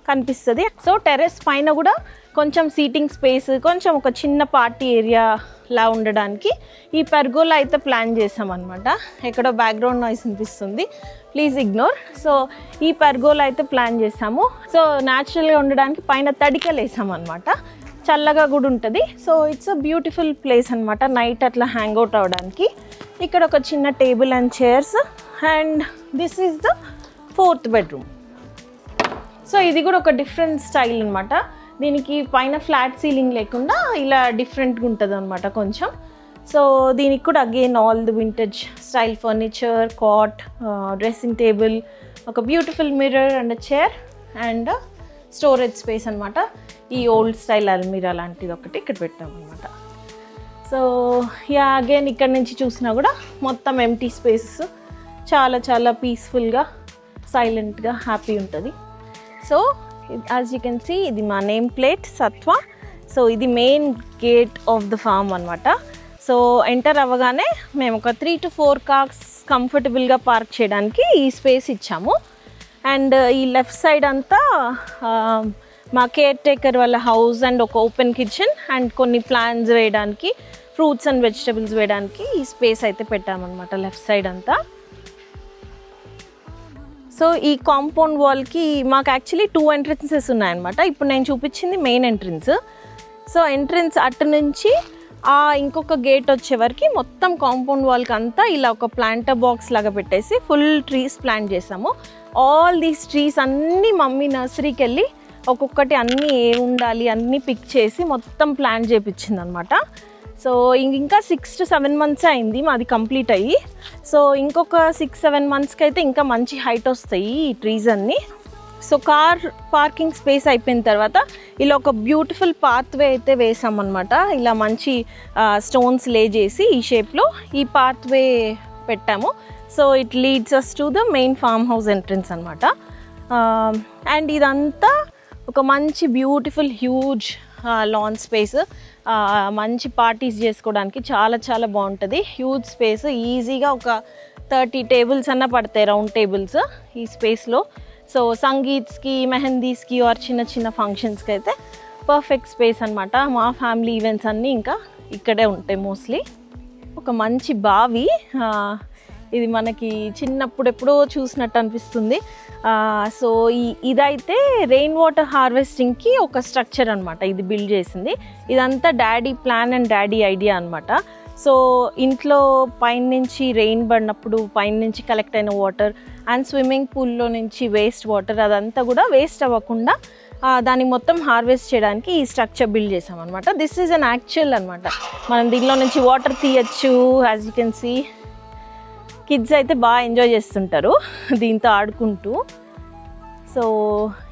కనిపిస్తుంది. సో టెర్రస్ పైన కూడా కొంచెం సీటింగ్ స్పేస్, కొంచెం ఒక చిన్న పార్టీ ఏరియాలా ఉండడానికి ఈ పెర్గోలా అయితే ప్లాన్ చేసామన్నమాట. ఎక్కడో బ్యాక్గ్రౌండ్ నాయిస్ అనిపిస్తుంది, ప్లీజ్ ఇగ్నోర్. సో ఈ పెర్గోలా అయితే ప్లాన్ చేసాము. సో న్యాచురల్గా ఉండడానికి పైన తడికలు వేసామన్నమాట, చల్లగా కూడా ఉంటుంది. So it's a beautiful place అనమాట నైట్ అట్లా హ్యాంగ్ అవుట్ అవ్వడానికి. ఇక్కడ ఒక చిన్న table and chairs. And this is the 4th bedroom. So ఇది కూడా ఒక డిఫరెంట్ స్టైల్ అనమాట. దీనికి పైన ఫ్లాట్ సీలింగ్ లేకుండా ఇలా డిఫరెంట్గా ఉంటుంది అనమాట కొంచెం. సో దీనికి కూడా again all the vintage style furniture, cot, dressing table, ఒక beautiful mirror and chair and storage space అనమాట. ఈ ఓల్డ్ స్టైల్ అల్మీరా లాంటిది ఒకటి ఇక్కడ పెట్టామన్నమాట. సో యా అగైన్ ఇక్కడ నుంచి చూసినా కూడా మొత్తం ఎంటీ స్పేసెస్, చాలా చాలా పీస్ఫుల్గా సైలెంట్గా హ్యాపీ ఉంటుంది. So as you can see ఇది మా నేమ్ ప్లేట్ సత్వ. సో ఇది main gate of the farm అనమాట. సో ఎంటర్ అవ్వగానే మేము ఒక 3 to 4 కార్స్ కంఫర్టబుల్గా పార్క్ చేయడానికి ఈ స్పేస్ ఇచ్చాము. అండ్ ఈ లెఫ్ట్ సైడ్ అంతా మా కేర్ టేకర్ వాళ్ళ హౌస్ అండ్ ఒక ఓపెన్ కిచెన్ అండ్ కొన్ని ప్లాంట్స్ వేయడానికి, ఫ్రూట్స్ అండ్ వెజిటబుల్స్ వేయడానికి ఈ స్పేస్ అయితే పెట్టామన్నమాట లెఫ్ట్ సైడ్ అంతా. సో ఈ కాంపౌండ్ వాల్కి మాకు యాక్చువల్లీ 2 ఎంట్రన్సెస్ ఉన్నాయన్నమాట. ఇప్పుడు నేను చూపించింది మెయిన్ ఎంట్రన్స్. సో ఎంట్రన్స్ అటు నుంచి ఇంకొక గేట్ వచ్చే వరకు మొత్తం కాంపౌండ్ వాల్కి అంతా ఇలా ఒక ప్లాంటర్ బాక్స్ లాగా పెట్టేసి ఫుల్ ట్రీస్ ప్లాంట్ చేసాము. ఆల్ దీస్ ట్రీస్ అన్నీ మమ్మీ నర్సరీకి వెళ్ళి ఒక్కొక్కటి అన్నీ ఏ ఉండాలి అన్నీ పిక్ చేసి మొత్తం ప్లాంట్ చేయించింది అనమాట. సో ఇంకా 6 to 7 months అయింది మాది కంప్లీట్ అయ్యి. సో ఇంకొక 6-7 monthsకి అయితే ఇంకా మంచి హైట్ వస్తాయి ఈ ట్రీస్ అన్నీ. సో కార్ పార్కింగ్ స్పేస్ అయిపోయిన తర్వాత ఇలా ఒక బ్యూటిఫుల్ పాత్వే అయితే వేసామన్నమాట. ఇలా మంచి స్టోన్స్ లే చేసి ఈ షేప్లో ఈ పాత్వే పెట్టాము. So it leads us to the main farm house entrance అనమాట. అండ్ ఇదంతా ఒక మంచి బ్యూటిఫుల్ హ్యూజ్ లాన్ స్పేస్, మంచి పార్టీస్ చేసుకోవడానికి చాలా చాలా బాగుంటుంది. హ్యూజ్ స్పేస్, ఈజీగా ఒక 30 tables అన్న పడతాయి, రౌండ్ టేబుల్స్ ఈ స్పేస్లో. సో సంగీత్స్కి, మెహందీస్కి ఆర్ చిన్న చిన్న ఫంక్షన్స్కి అయితే పర్ఫెక్ట్ స్పేస్ అనమాట. మా ఫ్యామిలీ ఈవెంట్స్ అన్నీ ఇంకా ఇక్కడే ఉంటాయి మోస్ట్లీ. ఒక మంచి బావి, ఇది మనకి చిన్నప్పుడు ఎప్పుడో చూసినట్టు అనిపిస్తుంది. సో ఇదైతే రెయిన్ వాటర్ హార్వెస్టింగ్కి ఒక స్ట్రక్చర్ అనమాట ఇది బిల్డ్ చేసింది. ఇదంతా daddy plan and daddy idea అనమాట. సో ఇంట్లో పైన నుంచి రెయిన్ పడినప్పుడు పైన నుంచి కలెక్ట్ అయిన వాటర్ అండ్ స్విమ్మింగ్ పూల్లో నుంచి వేస్ట్ వాటర్ అదంతా కూడా వేస్ట్ అవ్వకుండా దాన్ని మొత్తం హార్వెస్ట్ చేయడానికి ఈ స్ట్రక్చర్ బిల్డ్ చేసామన్నమాట. దిస్ ఈజ్ అన్ యాక్చువల్ అనమాట. మనం దీనిలో నుంచి వాటర్ తీయచ్చు. As you can see kids అయితే బాగా ఎంజాయ్ చేస్తుంటారు దీంతో ఆడుకుంటూ. సో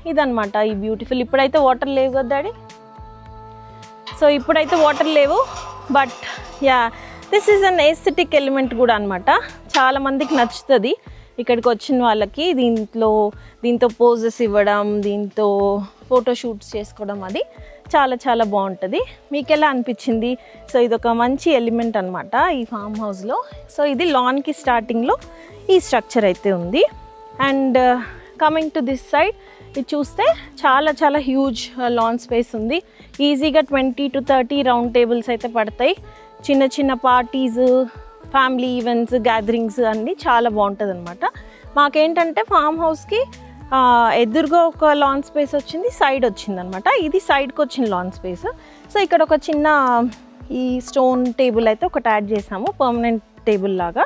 ఇదన్నమాట ఈ బ్యూటిఫుల్. ఇప్పుడైతే వాటర్ లేవు కదా డాడీ, సో ఇప్పుడైతే వాటర్ లేవు, but yeah this is an aesthetic element కూడా అనమాట. చాలామందికి నచ్చుతుంది ఇక్కడికి వచ్చిన వాళ్ళకి. దీంతో పోజెస్ ఇవ్వడం, దీంతో ఫోటోషూట్స్ చేసుకోవడం, అది చాలా చాలా బాగుంటుంది. మీకు ఎలా అనిపించింది? సో ఇదొక మంచి ఎలిమెంట్ అనమాట ఈ ఫామ్ హౌస్లో. సో ఇది లాన్కి స్టార్టింగ్లో ఈ స్ట్రక్చర్ అయితే ఉంది. And coming to this side ఇది చూస్తే చాలా చాలా హ్యూజ్ లాన్ స్పేస్ ఉంది. ఈజీగా 20 to 30 రౌండ్ టేబుల్స్ అయితే పడతాయి. చిన్న చిన్న పార్టీస్, ఫ్యామిలీ ఈవెంట్స్, గ్యాదరింగ్స్ అన్నీ చాలా బాగుంటుంది అనమాట. మాకేంటంటే ఫామ్ హౌస్కి ఎదురుగా ఒక లాన్ స్పేస్ వచ్చింది, సైడ్ వచ్చిందనమాట. ఇది సైడ్కి వచ్చిన లాన్ స్పేస్. సో ఇక్కడ ఒక చిన్న ఈ స్టోన్ టేబుల్ అయితే ఒకటి యాడ్ చేసాము, పర్మనెంట్ టేబుల్ లాగా.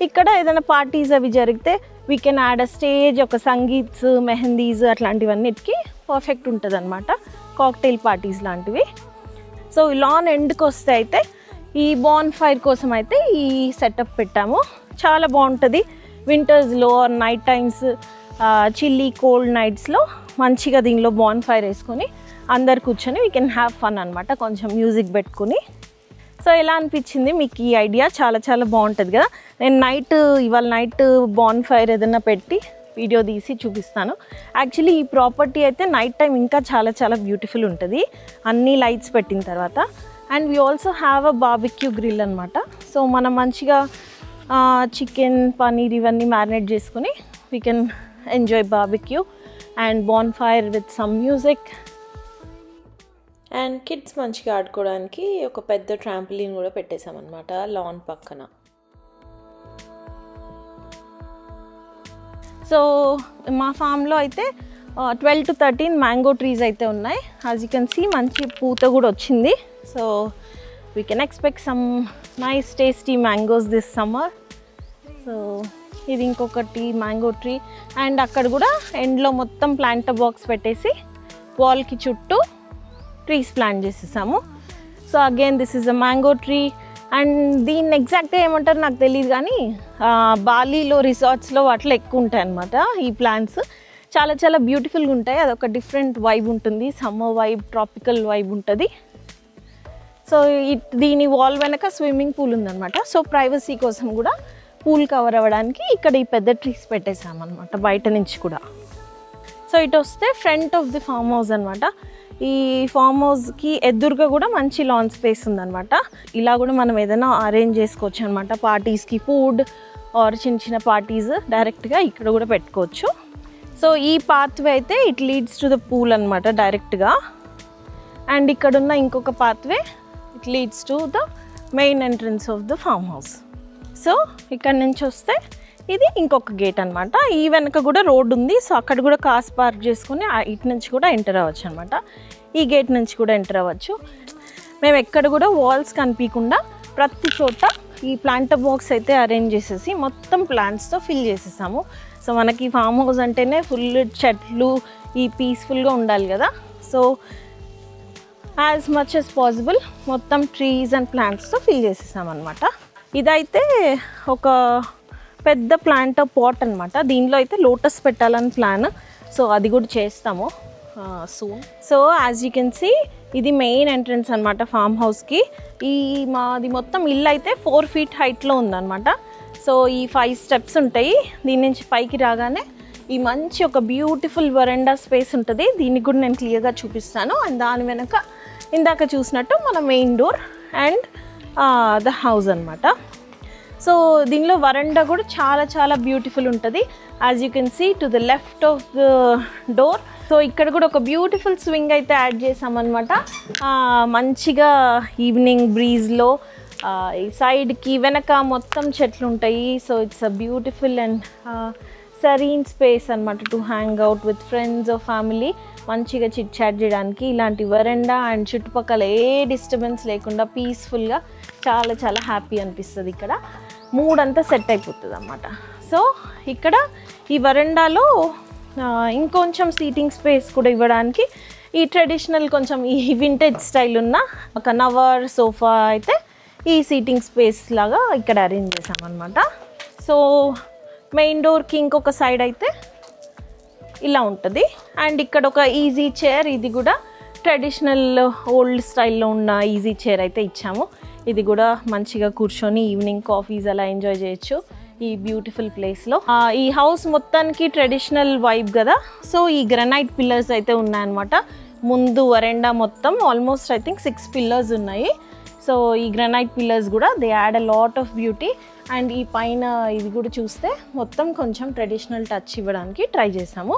ఇక్కడ ఏదైనా పార్టీస్ అవి జరిగితే we can add a stage, ఒక సంగీత్స్, మెహందీస్ అట్లాంటివన్నిటికి పర్ఫెక్ట్ ఉంటుంది అనమాట, కాక్టైల్ పార్టీస్ లాంటివి. సో లాన్ ఎండ్కి వస్తే అయితే ఈ బాన్ ఫైర్ కోసం అయితే ఈ సెటప్ పెట్టాము. చాలా బాగుంటుంది వింటర్స్లో, నైట్ టైమ్స్, చిల్లీ కోల్డ్ నైట్స్లో మంచిగా దీనిలో బాన్ ఫైర్ వేసుకొని అందరు కూర్చొని వీ కెన్ హ్యావ్ ఫన్ అనమాట, కొంచెం మ్యూజిక్ పెట్టుకుని. సో ఎలా అనిపించింది మీకు ఈ ఐడియా? చాలా చాలా బాగుంటుంది కదా. నేను ఇవాళ నైట్ బాన్ ఫైర్ ఏదైనా పెట్టి వీడియో తీసి చూపిస్తాను. యాక్చువల్లీ ఈ ప్రాపర్టీ అయితే నైట్ టైం ఇంకా చాలా చాలా బ్యూటిఫుల్ ఉంటుంది అన్ని లైట్స్ పెట్టిన తర్వాత. And we also have a barbecue grill అనమాట. సో మనం మంచిగా చికెన్, పనీర్ ఇవన్నీ మ్యారినేట్ చేసుకుని we can enjoy barbecue and bonfire with some music. And kids మంచిగా ఆడుకోవడానికి ఒక పెద్ద ట్రాంపోలిన్ కూడా పెట్టేసామన్నమాట లాన్ పక్కన. సో మా ఫామ్లో అయితే 12 to 13 మ్యాంగో ట్రీస్ అయితే ఉన్నాయి. యాజ్ యూ కెన్ సీ మంచి పూత కూడా వచ్చింది. So we can expect some nice tasty mangoes this summer. So ఇది ఇంకొకటి మ్యాంగో ట్రీ. అండ్ అక్కడ కూడా ఎండ్లో మొత్తం ప్లాంటర్ బాక్స్ పెట్టేసి వాల్కి చుట్టూ ట్రీస్ ప్లాంట్ చేసేసాము. So again this is a mango tree. And దీన్ని ఎగ్జాక్ట్గా ఏమంటారు నాకు తెలియదు, కానీ బాలీలో రిసార్ట్స్లో వాటిలో ఎక్కువ ఉంటాయి అన్నమాట ఈ ప్లాంట్స్. చాలా చాలా బ్యూటిఫుల్గా ఉంటాయి. అదొక డిఫరెంట్ వైబ్ ఉంటుంది, సమ్మర్ వైబ్, ట్రాపికల్ వైబ్ ఉంటుంది. సో దీని వాల్ వెనక స్విమ్మింగ్ పూల్ ఉందన్నమాట. సో ప్రైవసీ కోసం కూడా పూల్ కవర్ అవ్వడానికి ఇక్కడ ఈ పెద్ద ట్రీస్ పెట్టేసామన్నమాట బయట నుంచి కూడా. సో ఇటు వస్తే front of the farm house అనమాట. ఈ ఫామ్ హౌస్కి ఎదురుగా కూడా మంచి లాన్ స్పేస్ ఉందన్నమాట. ఇలా కూడా మనం ఏదైనా అరేంజ్ చేసుకోవచ్చు అనమాట, పార్టీస్కి ఫుడ్ ఆర్ చిన్న చిన్న పార్టీస్ డైరెక్ట్గా ఇక్కడ కూడా పెట్టుకోవచ్చు. సో ఈ పాత్వే అయితే it leads to the pool అనమాట డైరెక్ట్గా. అండ్ ఇక్కడున్న ఇంకొక pathway it leads to the main entrance of the farm house. So ఇక్కడ నుంచి వస్తే ఇది ఇంకొక గేట్ అనమాట. ఈ వెనక కూడా రోడ్ ఉంది. సో అక్కడ కూడా కార్స్ పార్క్ చేసుకుని ఇటు నుంచి కూడా ఎంటర్ అవ్వచ్చు అనమాట. ఈ గేట్ నుంచి కూడా ఎంటర్ అవ్వచ్చు. మేము ఎక్కడ కూడా వాల్స్ కనిపించకుండా ప్రతి చోట ఈ ప్లాంటర్ బాక్స్ అయితే అరేంజ్ చేసేసి మొత్తం ప్లాంట్స్తో ఫిల్ చేసేసాము. సో మనకి ఫామ్ హౌస్ అంటేనే ఫుల్ చెట్లు, ఈ పీస్ఫుల్గా ఉండాలి కదా. So as much as possible మొత్తం ట్రీస్ అండ్ ప్లాంట్స్తో ఫిల్ చేసేసాం అనమాట. ఇదైతే ఒక పెద్ద ప్లాంట్ పాట్ అనమాట. దీనిలో అయితే లోటస్ పెట్టాలని ప్లాన్. సో అది కూడా చేస్తాము soon. So as you can see ఇది మెయిన్ ఎంట్రన్స్ అనమాట ఫామ్ హౌస్కి. మాది మొత్తం ఇల్లు అయితే 4 feet హైట్లో ఉందన్నమాట. సో ఈ 5 steps ఉంటాయి. దీని నుంచి పైకి రాగానే ఈ మంచి ఒక బ్యూటిఫుల్ వరండా స్పేస్ ఉంటుంది. దీనికి కూడా నేను క్లియర్గా చూపిస్తాను. అండ్ దాని వెనక ఇందాక చూసినట్టు మన main door and the house అనమాట. సో దీనిలో వరండా కూడా చాలా చాలా బ్యూటిఫుల్ ఉంటుంది. As you can see to the left of the door. So ఇక్కడ కూడా ఒక బ్యూటిఫుల్ స్వింగ్ అయితే యాడ్ చేసామన్నమాట. మంచిగా ఈవినింగ్ బ్రీజ్లో ఈ సైడ్కి వెనక మొత్తం చెట్లు ఉంటాయి. So it's a beautiful and serene space అనమాట to hang out with friends or family. మంచిగా చిట్ చాట్ చేయడానికి ఇలాంటి వరండా అండ్ చుట్టుపక్కల ఏ డిస్టర్బెన్స్ లేకుండా పీస్ఫుల్గా చాలా చాలా హ్యాపీ అనిపిస్తుంది. ఇక్కడ మూడ్ అంతా సెట్ అయిపోతుంది అన్నమాట. సో ఇక్కడ ఈ వరండాలో ఇంకొంచెం సీటింగ్ స్పేస్ కూడా ఇవ్వడానికి ఈ ట్రెడిషనల్ కొంచెం ఈ వింటేజ్ స్టైల్ ఉన్న ఒక నవర్ సోఫా అయితే ఈ సీటింగ్ స్పేస్ లాగా ఇక్కడ అరేంజ్ చేసామన్నమాట. సో మెయిన్ డోర్కి ఇంకొక సైడ్ అయితే ఇలా ఉంటుంది. అండ్ ఇక్కడ ఒక ఈజీ చైర్, ఇది కూడా ట్రెడిషనల్ ఓల్డ్ స్టైల్లో ఉన్న ఈజీ చైర్ అయితే ఇచ్చాము. ఇది కూడా మంచిగా కూర్చొని ఈవినింగ్ కాఫీస్ అలా ఎంజాయ్ చేయొచ్చు ఈ బ్యూటిఫుల్ ప్లేస్లో. ఈ హౌస్ మొత్తానికి ట్రెడిషనల్ వైబ్ కదా, సో ఈ గ్రనైట్ పిల్లర్స్ అయితే ఉన్నాయన్నమాట. ముందు వరెండా మొత్తం ఆల్మోస్ట్ ఐ థింక్ 6 పిల్లర్స్ ఉన్నాయి. సో ఈ గ్రనైట్ పిల్లర్స్ కూడా they add a lot of beauty. And ఈ పైన ఇది కూడా చూస్తే మొత్తం కొంచెం ట్రెడిషనల్ టచ్ ఇవ్వడానికి ట్రై చేసాము.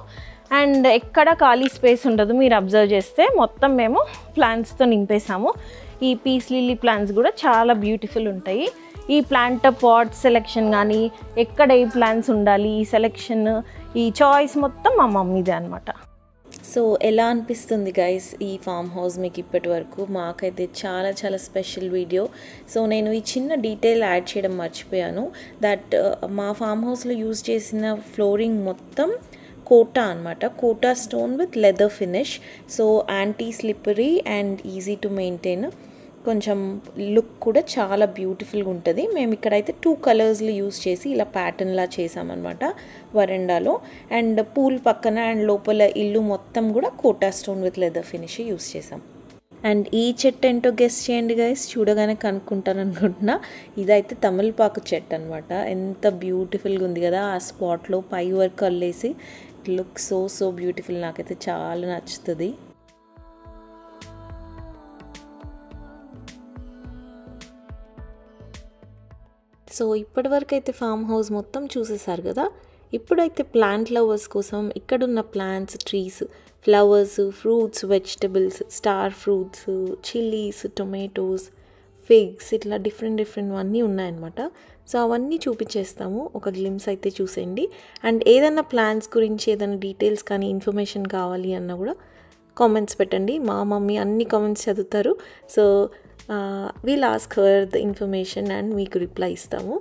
అండ్ ఎక్కడ ఖాళీ స్పేస్ ఉండదు, మీరు అబ్జర్వ్ చేస్తే మొత్తం మేము ప్లాంట్స్తో నింపేసాము. ఈ పీస్ లిల్లీ ప్లాంట్స్ కూడా చాలా బ్యూటిఫుల్ ఉంటాయి. ఈ ప్లాంట్ పాట్ సెలెక్షన్ కానీ ఎక్కడ ఏ ప్లాంట్స్ ఉండాలి, ఈ సెలెక్షన్, ఈ చాయిస్ మొత్తం మా మమ్మీదే అనమాట. సో ఎలా అనిపిస్తుంది గైస్ ఈ ఫామ్ హౌస్ మీకు ఇప్పటి వరకు? మాకైతే చాలా చాలా స్పెషల్ వీడియో. సో నేను ఈ చిన్న డీటెయిల్ యాడ్ చేయడం మర్చిపోయాను, దట్ మా ఫామ్ హౌస్లో యూజ్ చేసిన ఫ్లోరింగ్ మొత్తం కోటా అనమాట. Kota stone with leather finish. So anti slippery and easy to maintain. కొంచెం లుక్ కూడా చాలా బ్యూటిఫుల్గా ఉంటుంది. మేము ఇక్కడైతే 2 కలర్స్లు యూస్ చేసి ఇలా ప్యాటర్న్లా చేసామన్నమాట వరండాలో. అండ్ పూల్ పక్కన అండ్ లోపల ఇల్లు మొత్తం కూడా Kota stone with leather finish use చేసాం. అండ్ ఈ చెట్టు ఏంటో గెస్ట్ చేయండి గైస్, చూడగానే కనుక్కుంటాను అనుకుంటున్నా. ఇదైతే తమలపాకు చెట్టు అనమాట. ఎంత బ్యూటిఫుల్గా ఉంది కదా, ఆ స్పాట్లో పై వర్క్ అల్లేసి. లుక్ సో బ్యూటిఫుల్, నాకైతే చాలా నచ్చుతుంది. సో ఇప్పటివరకు అయితే ఫామ్ హౌస్ మొత్తం చూసేసారు కదా. ఇప్పుడైతే ప్లాంట్ లవర్స్ కోసం ఇక్కడున్న plants, trees, flowers, fruits, vegetables, star fruits, chillies, tomatoes, figs, ఇట్లా డిఫరెంట్ అన్నీ ఉన్నాయన్నమాట. సో అవన్నీ చూపించేస్తాము, ఒక గ్లిమ్స్ అయితే చూసేయండి. అండ్ ఏదైనా ప్లాన్స్ గురించి ఏదైనా డీటెయిల్స్ కానీ ఇన్ఫర్మేషన్ కావాలి అన్నా కూడా కామెంట్స్ పెట్టండి. మా మమ్మీ అన్ని కామెంట్స్ చదువుతారు. So we'll ask her the information and మీకు రిప్లై ఇస్తాము.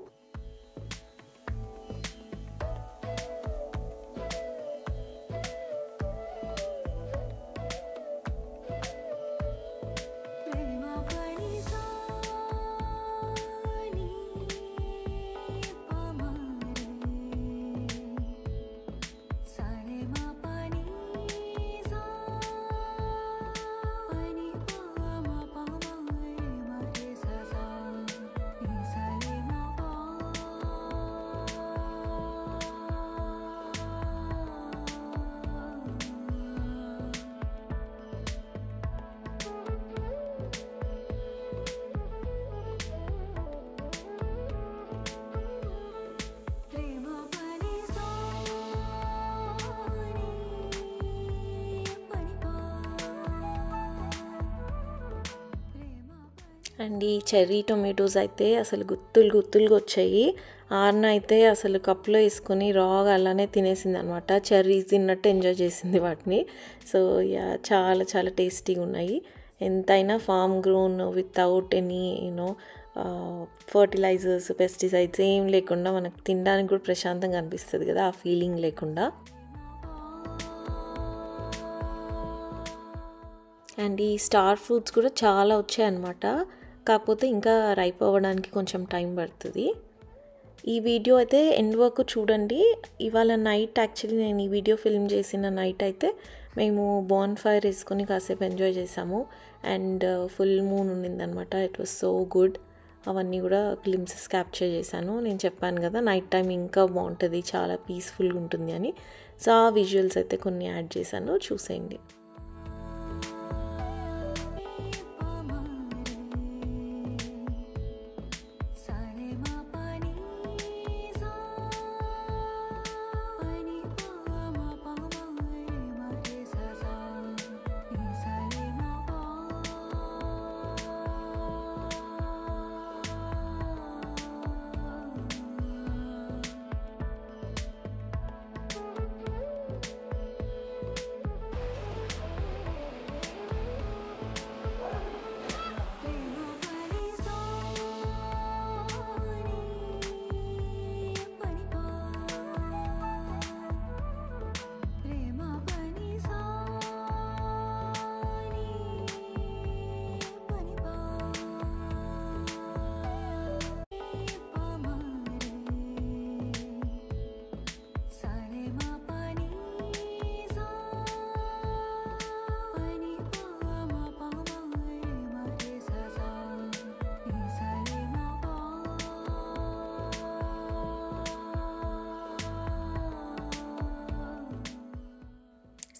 అండ్ ఈ చెర్రీ టొమాటోస్ అయితే అసలు గుత్తులుగా వచ్చాయి. ఆర్న అయితే అసలు కప్లో వేసుకొని రాగా అలానే తినేసింది అనమాట. చెర్రీస్ తిన్నట్టు ఎంజాయ్ చేసింది వాటిని. సో చాలా చాలా టేస్టీగా ఉన్నాయి. ఎంతైనా farm grown without any fertilisers, pesticides ఏం లేకుండా మనకు తినడానికి కూడా ప్రశాంతంగా అనిపిస్తుంది కదా, ఆ ఫీలింగ్ లేకుండా. అండ్ ఈ స్టార్ ఫ్రూట్స్ కూడా చాలా వచ్చాయన్నమాట. కాకపోతే ఇంకా రైప్ అవ్వడానికి కొంచెం టైం పడుతుంది. ఈ వీడియో అయితే ఎండ్ వరకు చూడండి. ఇవాళ నైట్ యాక్చువల్లీ నేను ఈ వీడియో ఫిల్మ్ చేసిన నైట్ అయితే మేము బాన్ ఫైర్ వేసుకొని కాసేపు ఎంజాయ్ చేసాము. అండ్ ఫుల్ మూన్ ఉండిందనమాట. It was so good. అవన్నీ కూడా గ్లిమ్సెస్ క్యాప్చర్ చేశాను. నేను చెప్పాను కదా నైట్ టైం ఇంకా బాగుంటుంది, చాలా పీస్ఫుల్గా ఉంటుంది అని. సో ఆ విజువల్స్ అయితే కొన్ని యాడ్ చేశాను, చూసేయండి.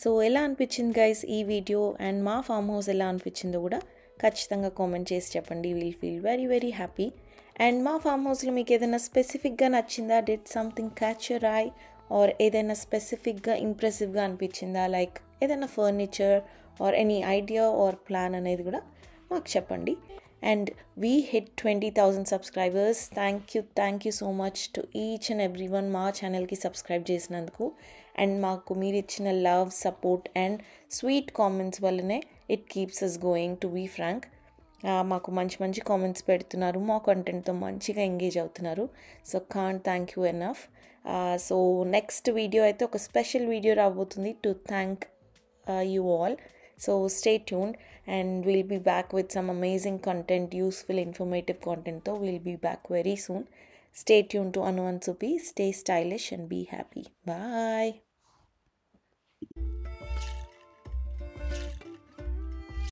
సో ఎలా అనిపించింది గైస్ ఈ వీడియో అండ్ మా ఫామ్ హౌస్ ఎలా అనిపించిందో కూడా ఖచ్చితంగా కామెంట్ చేసి చెప్పండి. Will feel very very happy. And మా ఫామ్ హౌస్లో మీకు ఏదైనా స్పెసిఫిక్గా నచ్చిందా, did something catch your eye, or ఏదైనా స్పెసిఫిక్గా ఇంప్రెసివ్గా అనిపించిందా, లైక్ ఏదైనా furniture or any idea or plan అనేది కూడా మాకు చెప్పండి. And we hit 20,000 subscribers. Thank you so much to each and every one మా ఛానల్కి సబ్స్క్రైబ్ చేసినందుకు. అండ్ మాకు మీరు ఇచ్చిన love, support and sweet comments వల్లనే it keeps us going to be frank. మాకు మంచి మంచి కామెంట్స్ పెడుతున్నారు, మా కంటెంట్తో మంచిగా ఎంగేజ్ అవుతున్నారు. So can't thank you enough. So next video అయితే ఒక స్పెషల్ వీడియో రాబోతుంది to thank you all. So stay tuned and we'll be back with some amazing content, useful, informative content. So we'll be back very soon. Stay tuned to Anu and Supi. Stay stylish and be happy. Bye.